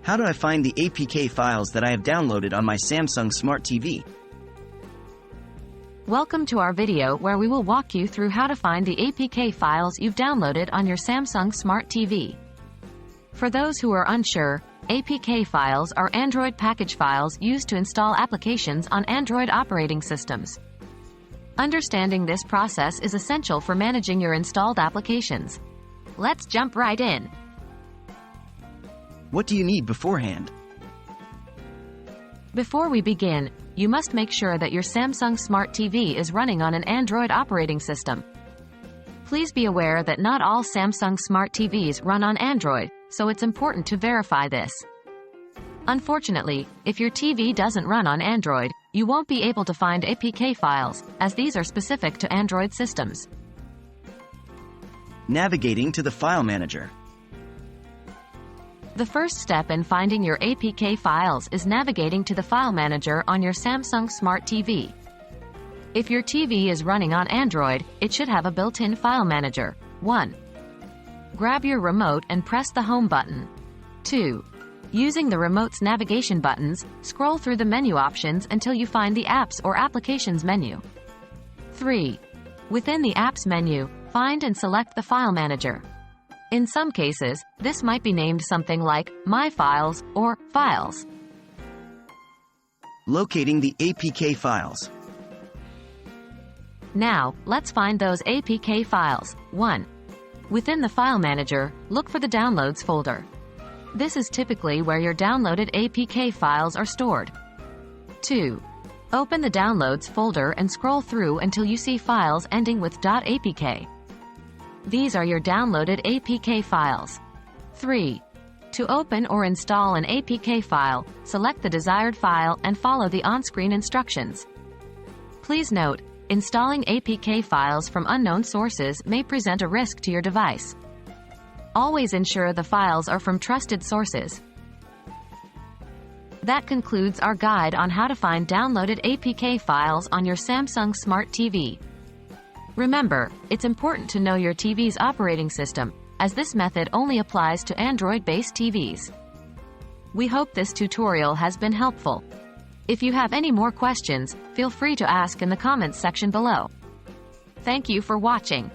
How do I find the APK files that I have downloaded on my Samsung Smart TV? Welcome to our video where we will walk you through how to find the APK files you've downloaded on your Samsung Smart TV. For those who are unsure, APK files are Android package files used to install applications on Android operating systems. Understanding this process is essential for managing your installed applications. Let's jump right in. What do you need beforehand? Before we begin, you must make sure that your Samsung Smart TV is running on an Android operating system. Please be aware that not all Samsung Smart TVs run on Android, so it's important to verify this. Unfortunately, if your TV doesn't run on Android, you won't be able to find APK files, as these are specific to Android systems. Navigating to the file manager. The first step in finding your APK files is navigating to the file manager on your Samsung Smart TV. If your TV is running on Android, it should have a built-in file manager. 1. Grab your remote and press the home button. 2. Using the remote's navigation buttons, scroll through the menu options until you find the Apps or Applications menu. 3. Within the Apps menu, find and select the file manager. In some cases, this might be named something like My Files or Files. Locating the APK files. Now, let's find those APK files. 1. Within the file manager, look for the Downloads folder. This is typically where your downloaded APK files are stored. 2. Open the Downloads folder and scroll through until you see files ending with .apk. These are your downloaded APK files. 3. To open or install an APK file, select the desired file and follow the on-screen instructions. Please note, installing APK files from unknown sources may present a risk to your device. Always ensure the files are from trusted sources. That concludes our guide on how to find downloaded APK files on your Samsung Smart TV. Remember, it's important to know your TV's operating system, as this method only applies to Android-based TVs. We hope this tutorial has been helpful. If you have any more questions, feel free to ask in the comments section below. Thank you for watching.